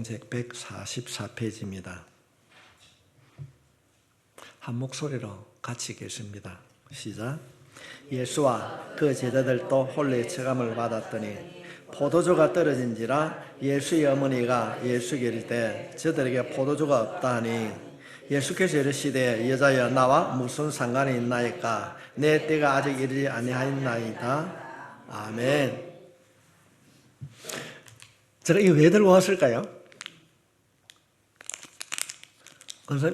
책 144페이지입니다. 한 목소리로 같이 읽겠습니다. 시작. 예수와 그 제자들도 홀로 체감을 받았더니 포도주가 떨어진지라 예수의 어머니가 예수에게 이르되 저들에게 포도주가 없다 하니 예수께서 이르시되 여자여 나와 무슨 상관이 있나이까 내 때가 아직 이르지 아니하였나이다. 아멘. 제가 이거 왜 들고 왔을까요?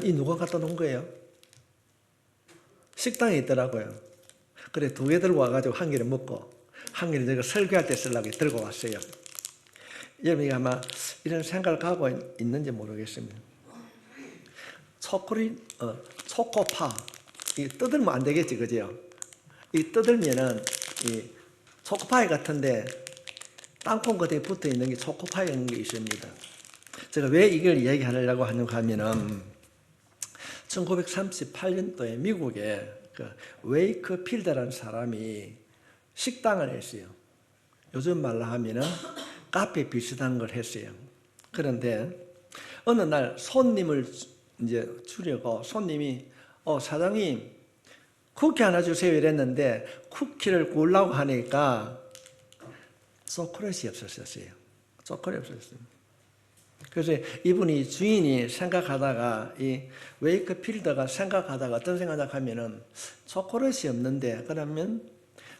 이 누가 갖다 놓은 거예요? 식당에 있더라고요. 그래 2개 들고 와가지고 한 개를 먹고 한 개를 제가 설교할 때 쓰려고 들고 왔어요. 여러분이 아마 이런 생각을 갖고 있는지 모르겠습니다. 초코파 이 뜯으면 안 되겠지, 그죠? 이 뜯으면은 이 초코파이 같은데 땅콩 겉에 붙어 있는 게 초코파이라는 게 있습니다. 제가 왜 이걸 얘기하려고 하는가 하면은 1938년도에 미국에 그 웨이크필드라는 사람이 식당을 했어요. 요즘 말로 하면은 카페 비슷한 걸 했어요. 그런데 어느 날 손님을 이제 주려고 손님이 사장님 쿠키 하나 주세요 이랬는데 쿠키를 구우려고 하니까 초콜릿이 없었어요. 초콜릿이 없었어요. 그래서 이분이 주인이 생각하다가 이 웨이크필드가 생각하다가 어떤 생각을 하면은 초콜릿이 없는데 그러면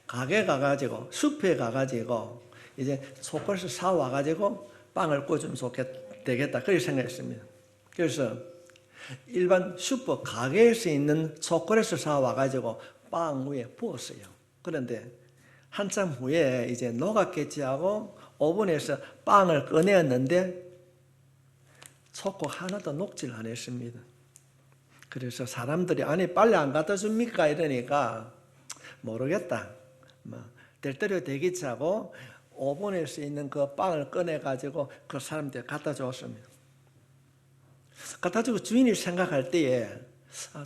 가게 가가지고 슈퍼에 가가지고 이제 초콜릿을 사 와가지고 빵을 구워주면 되겠다 그렇게 생각했습니다. 그래서 일반 슈퍼 가게에서 있는 초콜릿을 사 와가지고 빵 위에 부었어요. 그런데 한참 후에 이제 녹았겠지 하고 오븐에서 빵을 꺼내었는데 초코 하나도 녹질 않았습니다. 그래서 사람들이 아니 빨리 안 갖다 줍니까 이러니까 모르겠다. 될 대로 되겠지 하고 오븐에서 있는 그 빵을 꺼내가지고 그 사람들이 갖다 줬습니다. 갖다 주고 주인이 생각할 때에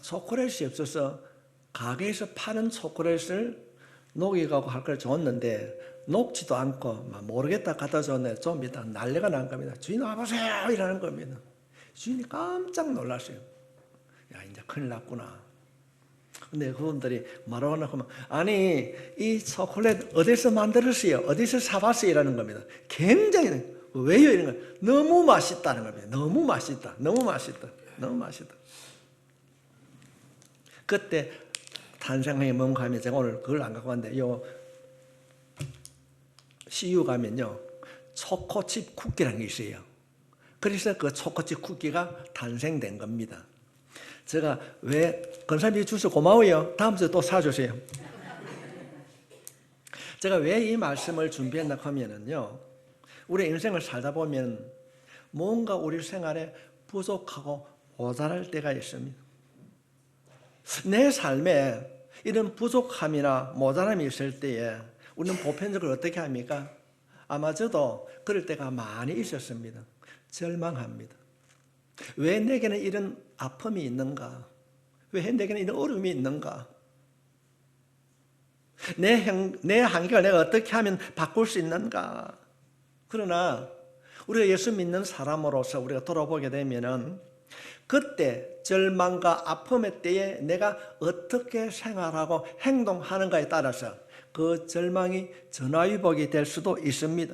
초콜릿이 없어서 가게에서 파는 초콜릿을 녹이가고 할 걸 줬는데 녹지도 않고 모르겠다 갖다 줬는데 좀 이따 난리가 난 겁니다. 주인 와보세요 이러는 겁니다. 주인이 깜짝 놀랐어요. 야 이제 큰일 났구나. 근데 그분들이 뭐라고 하면 아니 이 초콜릿 어디서 만들었어요? 어디서 사봤어요? 이라는 겁니다. 굉장히 왜요? 이런 거 너무 맛있다는 겁니다. 너무 맛있다. 너무 맛있다. 너무 맛있다. 그때 탄생하게 뭔가 하면 제가 오늘 그걸 안 갖고 왔는데 CU 가면요 초코칩 쿠키라는 게 있어요. 그래서 그 초코칩 쿠키가 탄생된 겁니다. 제가 왜 권사님이 주셔서 고마워요. 다음 주에 또 사주세요. 제가 왜 이 말씀을 준비했나 하면은요 우리 인생을 살다 보면 뭔가 우리 생활에 부족하고 모자랄 때가 있습니다. 내 삶에 이런 부족함이나 모자람이 있을 때에 우리는 보편적으로 어떻게 합니까? 아마 저도 그럴 때가 많이 있었습니다. 절망합니다. 왜 내게는 이런 아픔이 있는가? 왜 내게는 이런 어려움이 있는가? 내 한계를 내가 어떻게 하면 바꿀 수 있는가? 그러나 우리가 예수 믿는 사람으로서 우리가 돌아보게 되면은 그때 절망과 아픔의 때에 내가 어떻게 생활하고 행동하는가에 따라서 그 절망이 전화위복이 될 수도 있습니다.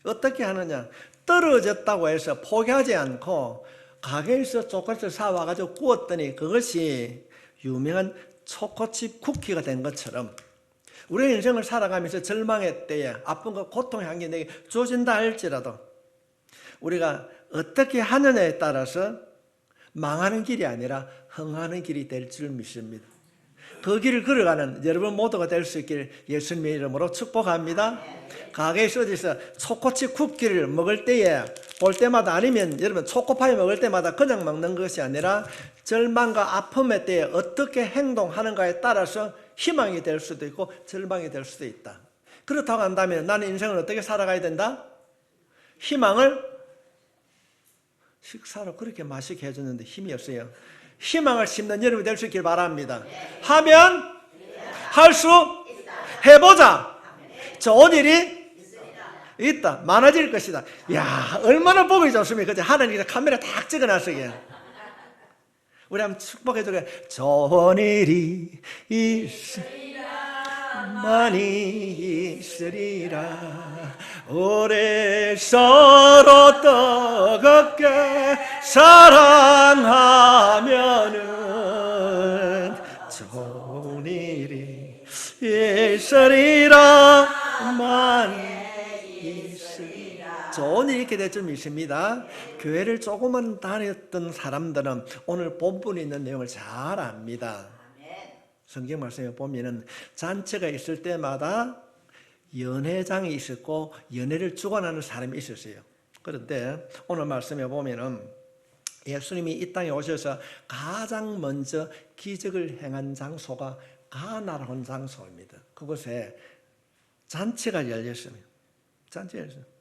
어떻게 하느냐? 떨어졌다고 해서 포기하지 않고 가게에서 초콜릿을 사와가지고 구웠더니 그것이 유명한 초코칩 쿠키가 된 것처럼 우리의 인생을 살아가면서 절망의 때에 아픔과 고통의 한계 내게 주어진다 할지라도 우리가 어떻게 하느냐에 따라서 망하는 길이 아니라 흥하는 길이 될 줄 믿습니다. 그 길을 걸어가는 여러분 모두가 될 수 있기를 예수님의 이름으로 축복합니다. 가게에서 어디서 초코칩 쿠키를 먹을 때에 볼 때마다 아니면 여러분 초코파이 먹을 때마다 그냥 먹는 것이 아니라 절망과 아픔의 때에 어떻게 행동하는가에 따라서 희망이 될 수도 있고 절망이 될 수도 있다. 그렇다고 한다면 나는 인생을 어떻게 살아가야 된다? 희망을 식사로 그렇게 맛있게 해줬는데 힘이 없어요. 희망을 심는 여러분이 될 수 있길 바랍니다. 하면 할 수 해보자. 좋은 일이 있다. 많아질 것이다. 야, 얼마나 보기 좋습니까? 그죠? 하나님께서 카메라 딱 찍어놨어요. 우리 한번 축복해줘요. 좋은 일이 많이 있으리라. 오래 서로 뜨겁게 사랑하면은 좋은 일이 있으리라. 많이 좋은 일이 있게 될 줄 믿습니다. 교회를 조금만 다녔던 사람들은 오늘 본문에 있는 내용을 잘 압니다. 성경 말씀에 보면은 잔치가 있을 때마다 연회장이 있었고 연회를 주관하는 사람이 있었어요. 그런데 오늘 말씀에 보면은 예수님이 이 땅에 오셔서 가장 먼저 기적을 행한 장소가 가나라는 장소입니다. 그곳에 잔치가 열렸습니다. 잔치가 열렸습니다.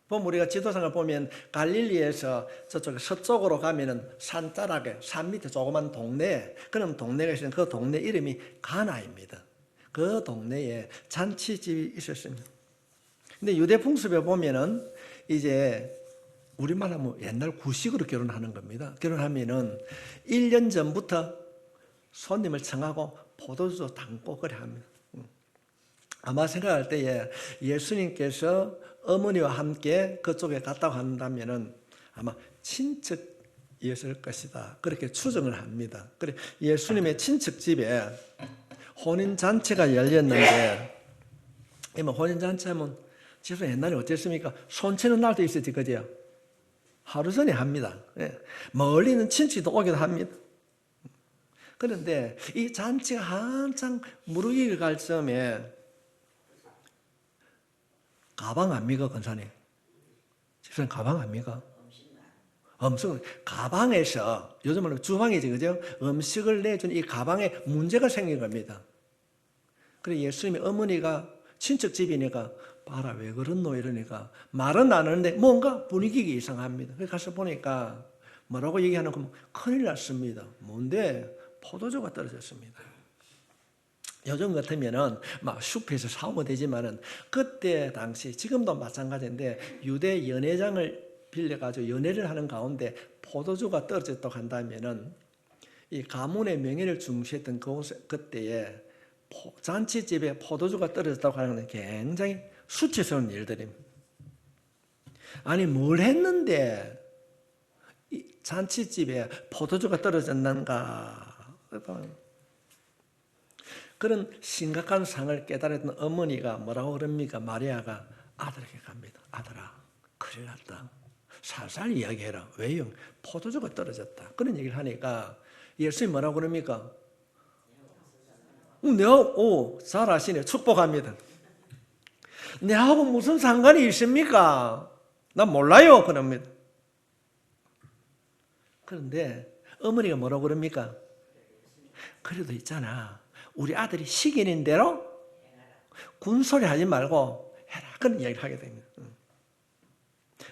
보면 우리가 지도상을 보면 갈릴리에서 저쪽 서쪽으로 가면은 산자락에 산 밑에 조그만 동네, 그런 동네가 있으면 그 동네 이름이 가나입니다. 그 동네에 잔치집이 있었습니다. 근데 유대 풍습에 보면은 이제 우리말 하면 옛날 구식으로 결혼하는 겁니다. 결혼하면은 1년 전부터 손님을 청하고 포도주 담고 그래 합니다. 아마 생각할 때에 예수님께서 어머니와 함께 그쪽에 갔다고 한다면은 아마 친척이었을 것이다. 그렇게 추정을 합니다. 그래 예수님의 친척 집에 혼인 잔치가 열렸는데, 혼인 잔치하면 집에서 옛날에 어땠습니까? 손치는 날도 있었지, 그죠? 하루 전에 합니다. 멀리 있는 친척도 오기도 합니다. 그런데 이 잔치가 한창 무르익을 갈 즈음에 가방 압니까, 권사님? 집사님 가방 압니까? 음식을 가방에서, 요즘은 주방이지, 그죠? 음식을 내준 이 가방에 문제가 생긴 겁니다. 그래 예수님의 어머니가 친척 집이니까 봐라 왜 그렇노 이러니까 말은 안 하는데 뭔가 분위기가 이상합니다. 그래서 가서 보니까 뭐라고 얘기하는 거 큰일 났습니다. 뭔데? 포도주가 떨어졌습니다. 요즘 같으면은 막 슈퍼에서 사오면 되지만은 그때 당시 지금도 마찬가지인데 유대 연회장을 빌려가지고 연회를 하는 가운데 포도주가 떨어졌다고 한다면은 이 가문의 명예를 중시했던 그때에 잔치집에 포도주가 떨어졌다고 하는 건 굉장히 수치스러운 일들입니다. 아니 뭘 했는데 이 잔치집에 포도주가 떨어졌는가? 그런 심각한 상을 깨달았던 어머니가 뭐라고 그럽니까? 마리아가 아들에게 갑니다. 아들아, 큰일 났다. 살살 이야기해라. 왜요? 포도주가 떨어졌다. 그런 얘기를 하니까 예수님이 뭐라고 그럽니까? 내가, 잘 아시네. 축복합니다. 내하고 무슨 상관이 있습니까? 난 몰라요. 그럽니다. 그런데 어머니가 뭐라고 그럽니까? 그래도 있잖아. 우리 아들이 시키는 대로 군소리 하지 말고 해라. 그런 이야기를 하게 됩니다.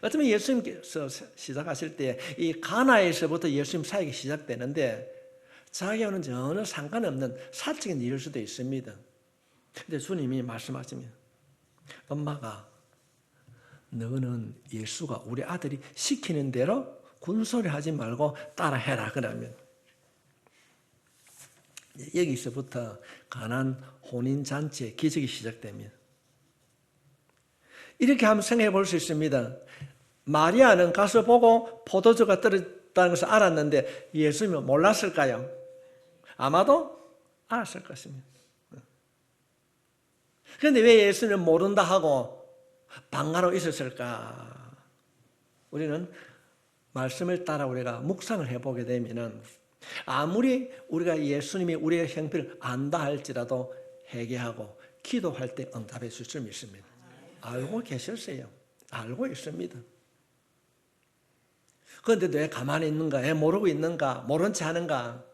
어쩌면 예수님께서 시작하실 때 이 가나에서부터 예수님 사역이 시작되는데 자기와는 전혀 상관없는 사적인 일일 수도 있습니다. 근데 주님이 말씀하십니다. 엄마가 너는 예수가 우리 아들이 시키는 대로 군소리 하지 말고 따라해라. 그러면 여기서부터 가나안 혼인잔치의 기적이 시작됩니다. 이렇게 한번 생각해 볼 수 있습니다. 마리아는 가서 보고 포도주가 떨어졌다는 것을 알았는데 예수님은 몰랐을까요? 아마도 알았을 것입니다. 그런데 왜 예수님은 모른다 하고 방가로 있었을까? 우리는 말씀을 따라 우리가 묵상을 해보게 되면은 아무리 우리가 예수님이 우리의 형편을 안다 할지라도 회개하고 기도할 때 응답해 줄 줄 믿습니다. 알고 계셨어요. 알고 있습니다. 그런데 왜 가만히 있는가? 왜 모르고 있는가? 모른 채 하는가?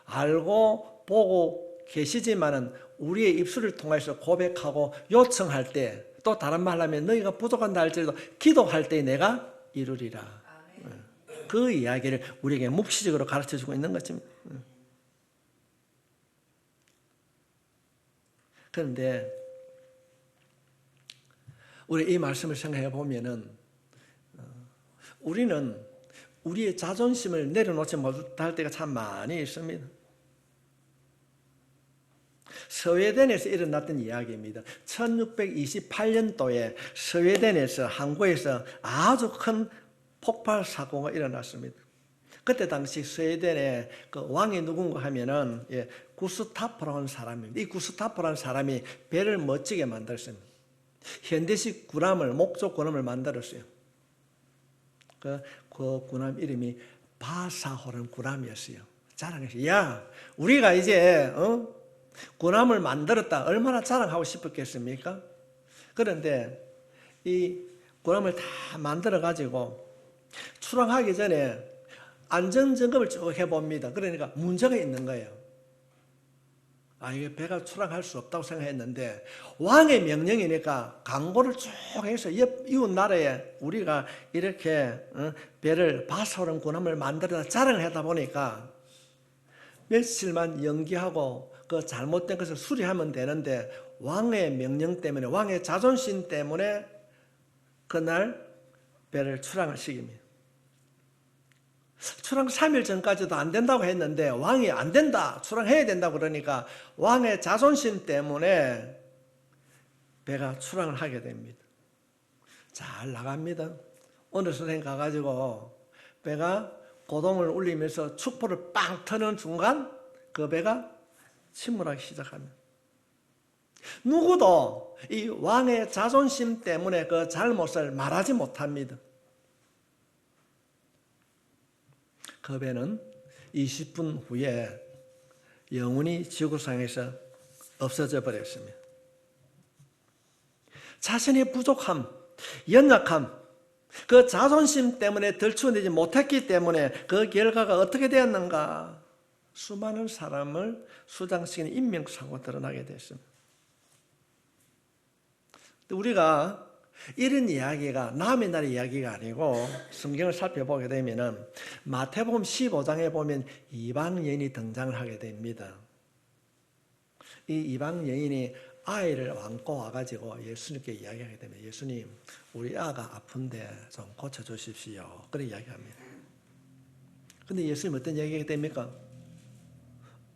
알고 보고 계시지만은 우리의 입술을 통해서 고백하고 요청할 때 또 다른 말로 하면 너희가 부족한다 할지라도 기도할 때 내가 이루리라. 그 이야기를 우리에게 묵시적으로 가르쳐주고 있는 것입니다. 그런데 우리 이 말씀을 생각해 보면은 우리는 우리의 자존심을 내려놓지 못할 때가 참 많이 있습니다. 스웨덴에서 일어났던 이야기입니다. 1628년도에 스웨덴에서 항구에서 아주 큰 폭발 사고가 일어났습니다. 그때 당시 스웨덴의 그 왕이 누군가 하면은 구스타프라는 사람입니다. 이 구스타프라는 사람이 배를 멋지게 만들었습니다. 현대식 군함을, 목조 군함을 만들었어요. 그 군함 이름이 바사호라는 군함이었어요. 자랑했어요. 야, 우리가 이제 군함을 만들었다. 얼마나 자랑하고 싶었겠습니까? 그런데 이 군함을 다 만들어 가지고 출항하기 전에 안전점검을 쭉 해봅니다. 그러니까 문제가 있는 거예요. 이게 배가 출항할 수 없다고 생각했는데 왕의 명령이니까 광고를 쭉 해서 이웃 나라에 우리가 이렇게 배를 바사오른 군함을 만들어서 자랑을 하다 보니까 며칠만 연기하고 그 잘못된 것을 수리하면 되는데 왕의 명령 때문에, 왕의 자존심 때문에 그날 배를 출항을 시킵니다. 출항 3일 전까지도 안 된다고 했는데 왕이 안 된다, 출항해야 된다고 그러니까 왕의 자존심 때문에 배가 출항을 하게 됩니다. 잘 나갑니다. 어느 선생 가가지고 배가 고동을 울리면서 축포를 빵 터는 순간 그 배가 침몰하기 시작합니다. 누구도 이 왕의 자존심 때문에 그 잘못을 말하지 못합니다. 그 배는 20분 후에 영원히 지구상에서 없어져 버렸습니다. 자신의 부족함, 연약함, 그 자존심 때문에 들추어내지 못했기 때문에 그 결과가 어떻게 되었는가? 수많은 사람을 수장시키는 인명사고가 드러나게 됐습니다. 우리가 이런 이야기가 남의 나라의 이야기가 아니고 성경을 살펴보게 되면은 마태복음 15장에 보면 이방 여인이 등장을 하게 됩니다. 이 이방 여인이 아이를 안고 와가지고 예수님께 이야기하게 됩니다. 예수님, 우리 아가 아픈데 좀 고쳐주십시오. 그렇게 이야기합니다. 근데 예수님 어떤 이야기가 됩니까?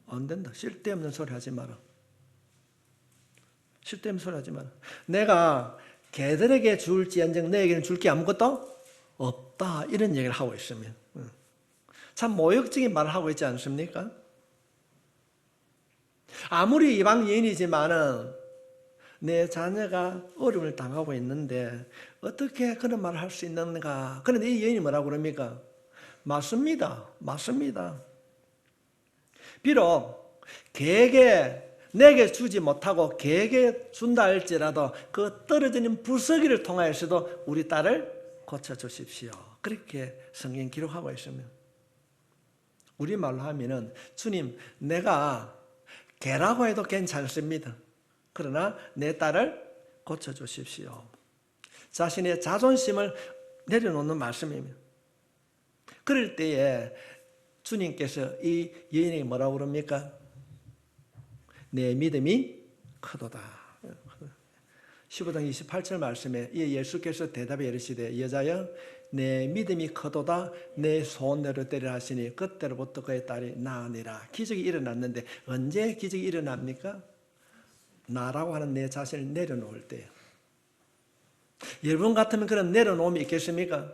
안 된다. 쓸데없는 소리 하지 마라. 쓸데없는 소리 하지 마라. 내가 개들에게 줄지언정 너에게는 줄 게 아무것도 없다. 이런 얘기를 하고 있으면 참 모욕적인 말을 하고 있지 않습니까? 아무리 이방 여인이지만은 내 자녀가 어려움을 당하고 있는데 어떻게 그런 말을 할 수 있는가? 그런데 이 여인이 뭐라고 그럽니까? 맞습니다. 맞습니다. 비록 내게 주지 못하고 개에게 준다 할지라도 그 떨어지는 부서기를 통하여서도 우리 딸을 고쳐주십시오. 그렇게 성경 기록하고 있습니다. 우리말로 하면은 주님, 내가 개라고 해도 괜찮습니다. 그러나 내 딸을 고쳐주십시오. 자신의 자존심을 내려놓는 말씀입니다. 그럴 때에 주님께서 이 여인에게 뭐라고 그럽니까? 내 믿음이 크도다. 15장 28절 말씀에 예수께서 대답해 이르시되 여자여 내 믿음이 크도다. 내 소원대로 되리라 하시니 그때로부터 그의 딸이 나으니라. 기적이 일어났는데 언제 기적이 일어납니까? 나라고 하는 내 자신을 내려놓을 때요. 여러분 같으면 그런 내려놓음이 있겠습니까?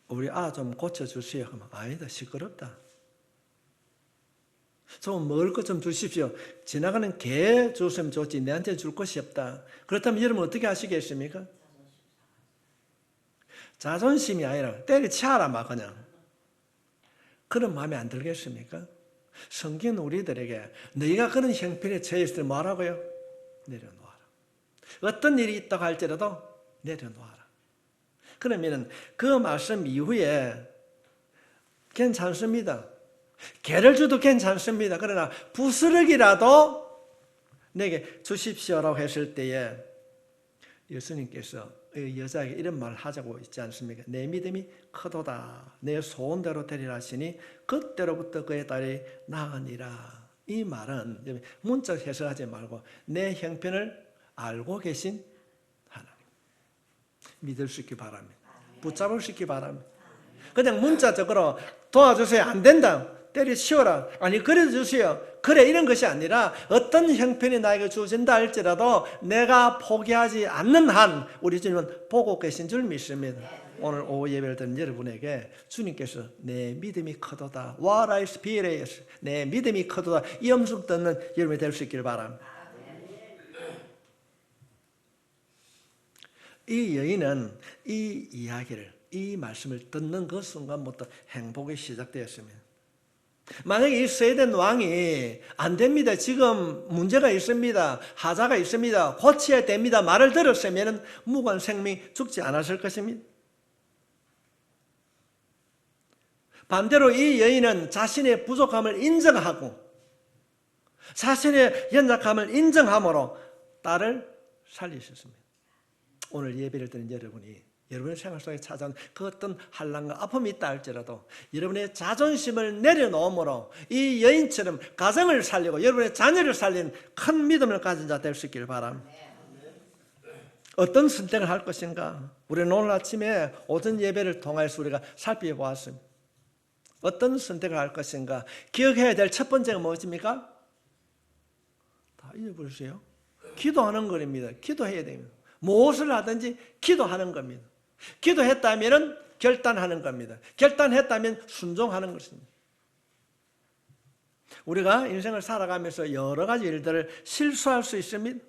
우리 좀 고쳐주세요. 하면 아니다, 시끄럽다. 좀 먹을 것 좀 주십시오. 지나가는 개 줬으면 좋지 내한테 줄 것이 없다. 그렇다면 여러분 어떻게 하시겠습니까? 자존심이 아니라 때려치아라 막 그냥. 그런 마음에 안 들겠습니까? 성경은 우리들에게 너희가 그런 형편에 처했을 때 뭐라고요? 내려놓아라. 어떤 일이 있다고 할지라도 내려놓아라. 그러면 그 말씀 이후에 괜찮습니다. 개를 줘도 괜찮습니다. 그러나 부스러기라도 내게 주십시오라고 했을 때에 예수님께서 여자에게 이런 말을 하자고 있지 않습니까? 내 믿음이 크도다. 내 소원대로 되리라 하시니 그때로부터 그의 딸이 나으니라. 이 말은 문자 해석하지 말고 내 형편을 알고 계신 믿을 수 있기 바랍니다. 붙잡을 수 있기 바랍니다. 그냥 문자적으로 도와주세요. 안 된다. 때려치워라. 아니 그래 주세요. 그래 이런 것이 아니라 어떤 형편이 나에게 주어진다 할지라도 내가 포기하지 않는 한 우리 주님은 보고 계신 줄 믿습니다. 오늘 오후 예배를 드린 여러분에게 주님께서 내 믿음이 크도다. 와라이스 비레이스 내 믿음이 크도다. 이 음성 듣는 여러분이 될 수 있기를 바랍니다. 이 여인은 이 이야기를 이 말씀을 듣는 그 순간부터 행복이 시작되었습니다. 만약에 이 스웨덴 왕이 안 됩니다. 지금 문제가 있습니다. 하자가 있습니다. 고쳐야 됩니다. 말을 들었으면 무관 생명이 죽지 않았을 것입니다. 반대로 이 여인은 자신의 부족함을 인정하고 자신의 연약함을 인정함으로 딸을 살리셨습니다. 오늘 예배를 드린 여러분이 여러분의 생활 속에 찾아온 그 어떤 한란과 아픔이 있다 할지라도 여러분의 자존심을 내려놓음으로 이 여인처럼 가정을 살리고 여러분의 자녀를 살리는 큰 믿음을 가진 자 될 수 있기를 바랍니다. 어떤 선택을 할 것인가? 우리는 오늘 아침에 오전 예배를 통해서 우리가 살펴보았습니다. 어떤 선택을 할 것인가? 기억해야 될 첫 번째가 무엇입니까? 다 잊어버리세요. 기도하는 것입니다. 기도해야 됩니다. 무엇을 하든지 기도하는 겁니다. 기도했다면 결단하는 겁니다. 결단했다면 순종하는 것입니다. 우리가 인생을 살아가면서 여러 가지 일들을 실수할 수 있습니다.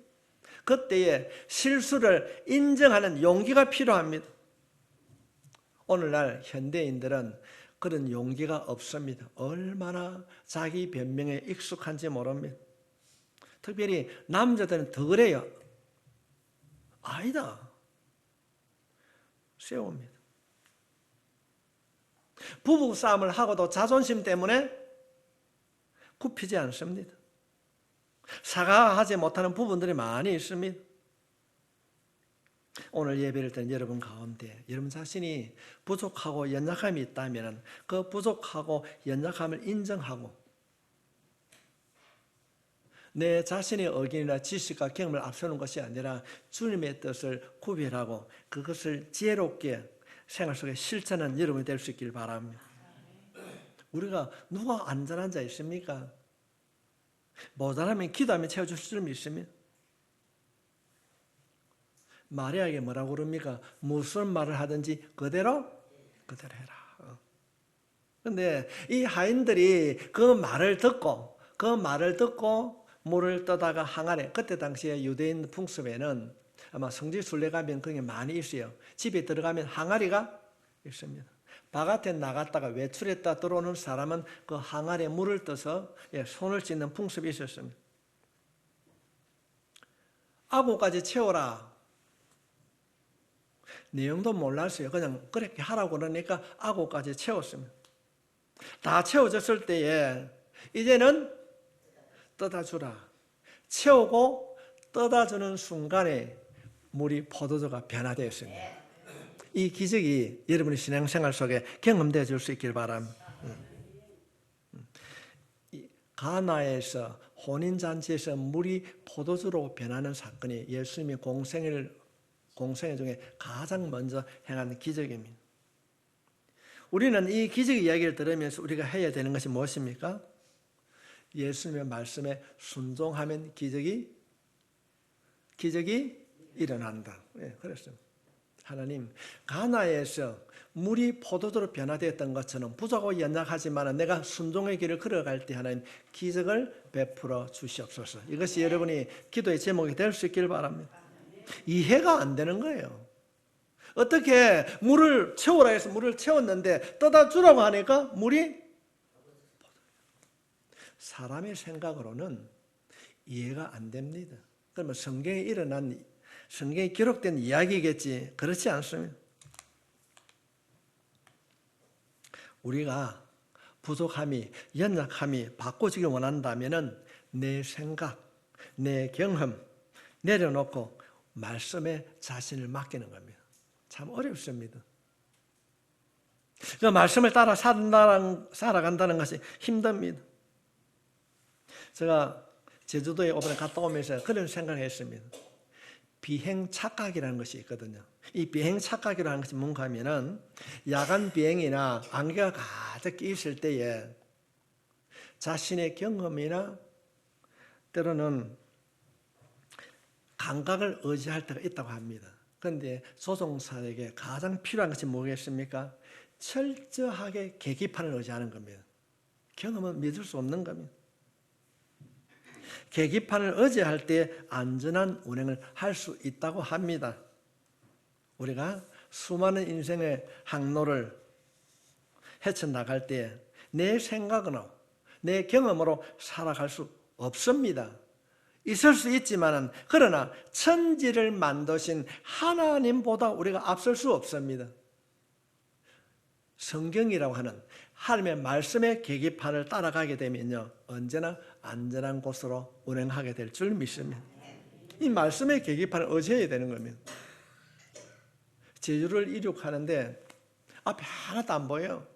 그때에 실수를 인정하는 용기가 필요합니다. 오늘날 현대인들은 그런 용기가 없습니다. 얼마나 자기 변명에 익숙한지 모릅니다. 특별히 남자들은 더 그래요. 아니다. 세웁니다. 부부싸움을 하고도 자존심 때문에 굽히지 않습니다. 사과하지 못하는 부분들이 많이 있습니다. 오늘 예배를 드린 여러분 가운데 여러분 자신이 부족하고 연약함이 있다면 그 부족하고 연약함을 인정하고 내 자신의 의견이나 지식과 경험을 앞세우는 것이 아니라 주님의 뜻을 구별하고 그것을 지혜롭게 생활 속에 실천하는 여러분이 될 수 있길 바랍니다. 우리가 누가 안전한 자 있습니까? 모자라면 기도하면 채워주실 줄 믿습니다. 마리아에게 뭐라고 그럽니까? 무슨 말을 하든지 그대로 해라. 그런데 이 하인들이 그 말을 듣고 물을 떠다가 항아리, 그때 당시에 유대인 풍습에는 아마 성지 순례가면 그게 많이 있어요. 집에 들어가면 항아리가 있습니다. 바깥에 나갔다가 외출했다 들어오는 사람은 그 항아리에 물을 떠서 손을 씻는 풍습이 있었습니다. 아구까지 채워라. 내용도 몰랐어요. 그냥 그렇게 하라고 그러니까 아구까지 채웠습니다. 다 채워졌을 때에 이제는 떠다주라. 채우고 떠다주는 순간에 물이 포도주가 변화되었습니다. 이 기적이 여러분의 신앙생활 속에 경험되어 줄 수 있길 바랍니다. 가나에서 혼인잔치에서 물이 포도주로 변하는 사건이 예수님의 공생 중에 가장 먼저 행한 기적입니다. 우리는 이 기적 이야기를 들으면서 우리가 해야 되는 것이 무엇입니까? 예수님의 말씀에 순종하면 기적이 일어난다. 그랬습니다. 하나님, 가나에서 물이 포도주로 변화되었던 것처럼 부족하고 연약하지만 내가 순종의 길을 걸어갈 때 하나님 기적을 베풀어 주시옵소서. 이것이 여러분이 기도의 제목이 될 수 있기를 바랍니다. 이해가 안 되는 거예요. 어떻게 물을 채우라 해서 물을 채웠는데 떠다 주라고 하니까 물이 사람의 생각으로는 이해가 안 됩니다. 그러면 성경에 기록된 이야기겠지. 그렇지 않습니다. 우리가 부족함이, 연약함이 바꿔지길 원한다면 내 생각, 내 경험 내려놓고 말씀에 자신을 맡기는 겁니다. 참 어렵습니다. 그 말씀을 따라 살아간다는 것이 힘듭니다. 제가 제주도에 이번에 갔다 오면서 그런 생각을 했습니다. 비행 착각이라는 것이 있거든요. 이 비행 착각이라는 것이 뭔가 하면은 야간 비행이나 안개가 가득 있을 때에 자신의 경험이나 때로는 감각을 의지할 때가 있다고 합니다. 그런데 조종사에게 가장 필요한 것이 뭐겠습니까? 철저하게 계기판을 의지하는 겁니다. 경험은 믿을 수 없는 겁니다. 계기판을 의지할 때 안전한 운행을 할 수 있다고 합니다. 우리가 수많은 인생의 항로를 헤쳐나갈 때 내 생각으로 내 경험으로 살아갈 수 없습니다. 있을 수 있지만 그러나 천지를 만드신 하나님보다 우리가 앞설 수 없습니다. 성경이라고 하는 하나님의 말씀의 계기판을 따라가게 되면요, 언제나 안전한 곳으로 운행하게 될 줄 믿습니다. 이 말씀의 계기판을 의지해야 되는 겁니다. 제주를 이륙하는데 앞에 하나도 안 보여요.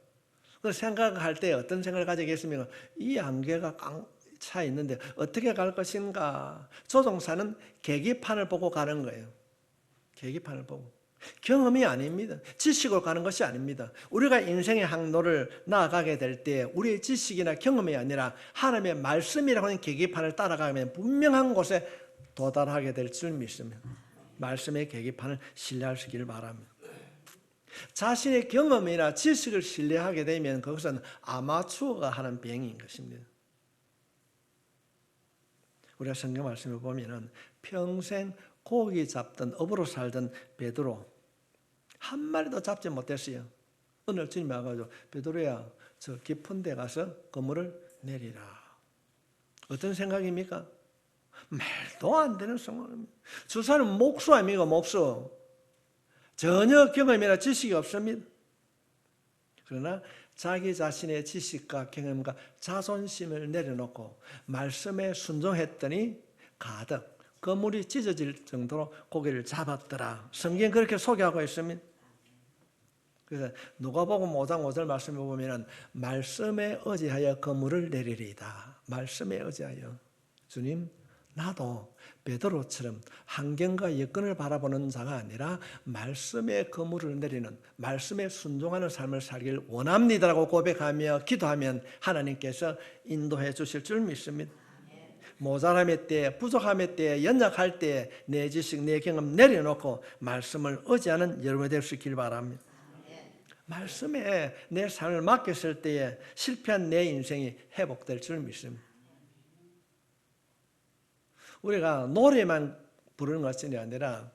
그 생각할 때 어떤 생각을 가지겠습니까? 이 안개가 깡 차 있는데 어떻게 갈 것인가? 조종사는 계기판을 보고 가는 거예요. 계기판을 보고. 경험이 아닙니다. 지식으로 가는 것이 아닙니다. 우리가 인생의 항로를 나아가게 될 때 우리의 지식이나 경험이 아니라 하나님의 말씀이라고 하는 계기판을 따라가면 분명한 곳에 도달하게 될 줄 믿습니다. 말씀의 계기판을 신뢰하시길 바랍니다. 자신의 경험이나 지식을 신뢰하게 되면 그것은 아마추어가 하는 비행인 것입니다. 우리가 성경 말씀을 보면은 평생 고기 잡던 업으로 살던 베드로 한 마리도 잡지 못했어요. 오늘 주님이 와가지고 베드로야 저 깊은 데 가서 그물을 내리라. 어떤 생각입니까? 말도 안 되는 생각입니다. 저 사람은 목수 아닙니까? 목수. 전혀 경험이나 지식이 없습니다. 그러나 자기 자신의 지식과 경험과 자존심을 내려놓고 말씀에 순종했더니 가득 그물이 찢어질 정도로 고기를 잡았더라. 성경 그렇게 소개하고 있습니다. 그래서 누가복음 5장 5절 말씀을 보면 말씀에 의지하여 그물을 내리리이다. 말씀에 의지하여. 주님, 나도 베드로처럼 환경과 여건을 바라보는 자가 아니라 말씀에 그물을 내리는, 말씀에 순종하는 삶을 살길 원합니다라고 고백하며 기도하면 하나님께서 인도해 주실 줄 믿습니다. 모자람의 때, 부족함의 때, 연약할 때 내 지식, 내 경험 내려놓고 말씀을 의지하는 여러분이 될 수 있길 바랍니다. 말씀에 내 삶을 맡겼을 때에 실패한 내 인생이 회복될 줄 믿습니다. 우리가 노래만 부르는 것이 아니라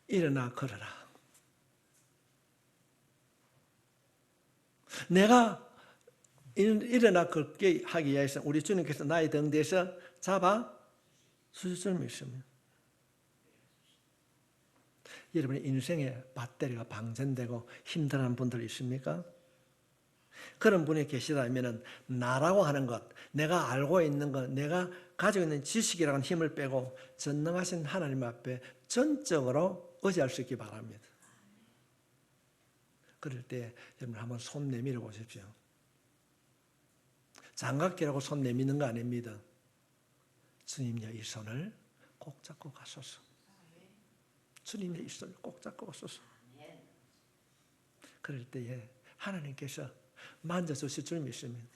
일어나 걸어라. 내가 일어나 걷게 하기 위해서 우리 주님께서 나의 등대에서 잡아 주실 줄 믿습니다. 여러분의 인생의 배터리가 방전되고 힘들어하는 분들 있습니까? 그런 분이 계시다면 나라고 하는 것, 내가 알고 있는 것, 내가 가지고 있는 지식이라는 힘을 빼고 전능하신 하나님 앞에 전적으로 의지할 수 있기 바랍니다. 그럴 때 여러분 한번 손 내밀어 보십시오. 장갑기라고 손 내미는 거 아닙니다. 주님여 이 손을 꼭 잡고 가소서. 주님여 이 손을 꼭 잡고 가소서. 그럴 때에 하나님께서 만져주실 줄 믿습니다.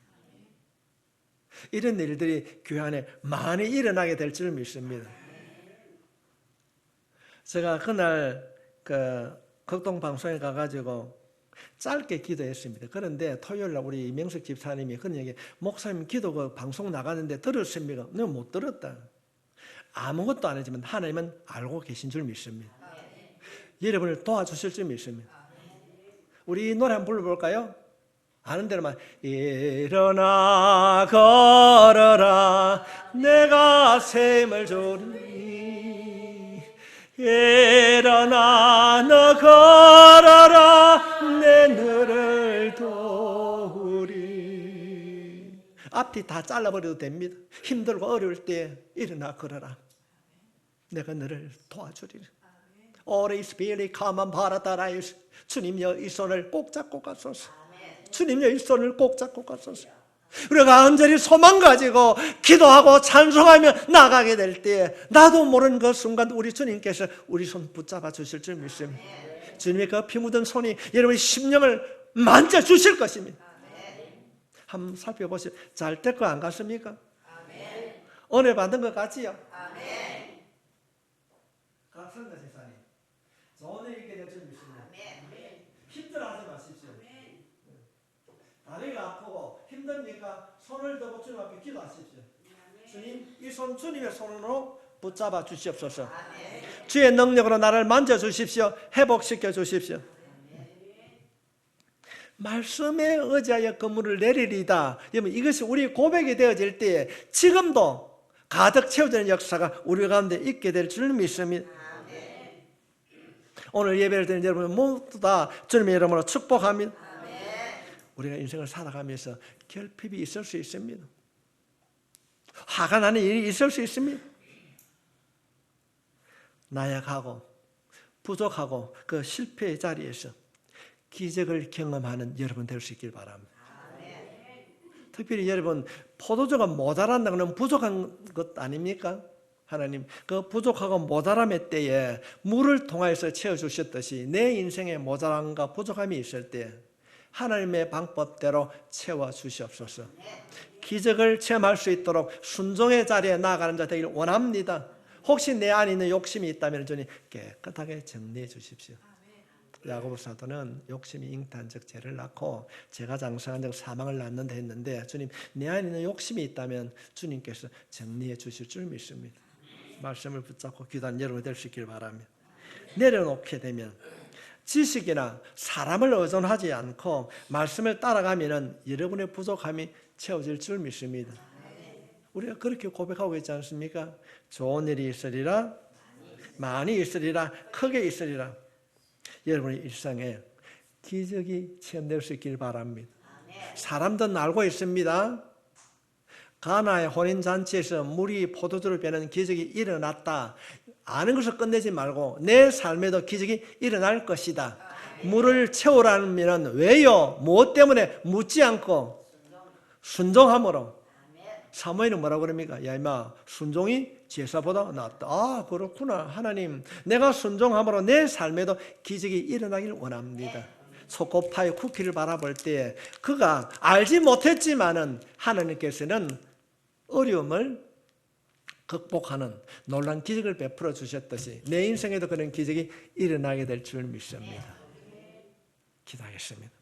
이런 일들이 교회 안에 많이 일어나게 될 줄 믿습니다. 제가 그날 극동방송에 가가지고 짧게 기도했습니다. 그런데 토요일날 우리 이명석 집사님이 그런 얘기, 목사님 기도 그 방송 나가는데 들었습니까? 내가 못 들었다. 아무것도 안 했지만 하나님은 알고 계신 줄 믿습니다. 여러분을 도와주실 줄 믿습니다. 우리 노래 한번 불러볼까요? 아는 대로만. 일어나 걸어라 내가 샘을 주리. 일어나 너 걸어라 내 너를 도우리. 앞뒤 다 잘라버려도 됩니다. 힘들고 어려울 때 일어나 걸어라. 내가 너를 도와주리라. 오래 스피릿 가만 바라다라이스. 주님여 이 손을 꼭 잡고 가소서. 주님여 이 손을 꼭 잡고 가소서. 우리가 간절히 소망 가지고 기도하고 찬송하며 나가게 될 때 나도 모르는 그 순간 우리 주님께서 우리 손 붙잡아 주실 줄 믿습니다. 주님의 그 피 묻은 손이 여러분의 심령을 만져주실 것입니다. 한번 살펴보시죠. 잘 될 거 안 같습니까? 은혜 받은 것 같지요? 같습니다, 집사님. 좋은 일 있게 될 줄 믿습니다. 힘들어하지 마십시오. 다리가 아프고 힘듭니까? 손을 들고 주님 앞에 기도하십시오. 주님, 이 손 주님의 손으로 붙잡아 주시옵소서. 주의 능력으로 나를 만져 주십시오. 회복시켜 주십시오. 말씀에 의지하여 그물을 내리리다. 여러분, 이것이 우리 고백이 되어질 때 지금도 가득 채워지는 역사가 우리 가운데 있게 될 줄 믿습니다. 오늘 예배를 드리는 여러분 모두 다 주님의 이름으로 축복합니다. 우리가 인생을 살아가면서 결핍이 있을 수 있습니다. 화가 나는 일이 있을 수 있습니다. 나약하고 부족하고 그 실패의 자리에서 기적을 경험하는 여러분 될 수 있길 바랍니다. 특별히 여러분, 포도주가 모자란다는 건 부족한 것 아닙니까? 하나님, 그 부족하고 모자람의 때에 물을 통하여서 채워주셨듯이 내 인생에 모자람과 부족함이 있을 때 하나님의 방법대로 채워주시옵소서. 기적을 체험할 수 있도록 순종의 자리에 나아가는 자 되기를 원합니다. 혹시 내 안에 있는 욕심이 있다면 주님 깨끗하게 정리해 주십시오. 야고보 사도는 욕심이 잉태한즉 죄를 낳고 죄가 장성한즉 사망을 낳는다 했는데 주님, 내 안에 있는 욕심이 있다면 주님께서 정리해 주실 줄 믿습니다. 말씀을 붙잡고 기도하는 여러분 될 수 있길 바랍니다. 내려놓게 되면 지식이나 사람을 의존하지 않고 말씀을 따라가면 여러분의 부족함이 채워질 줄 믿습니다. 우리가 그렇게 고백하고 있지 않습니까? 좋은 일이 있으리라, 많이 있으리라, 크게 있으리라. 여러분의 일상에 기적이 체험될 수 있길 바랍니다. 사람들은 알고 있습니다. 가나의 혼인잔치에서 물이 포도주로 변하는 기적이 일어났다. 아는 것을 끝내지 말고 내 삶에도 기적이 일어날 것이다. 물을 채우라면 왜요? 무엇 때문에? 묻지 않고 순종함으로. 사무엘은 뭐라고 그럽니까? 야 임마, 순종이 제사보다 낫다. 아, 그렇구나. 하나님, 내가 순종함으로 내 삶에도 기적이 일어나길 원합니다. 초코파이 쿠키를 바라볼 때 그가 알지 못했지만은 하나님께서는 어려움을 극복하는 놀라운 기적을 베풀어 주셨듯이 내 인생에도 그런 기적이 일어나게 될 줄 믿습니다. 기도하겠습니다.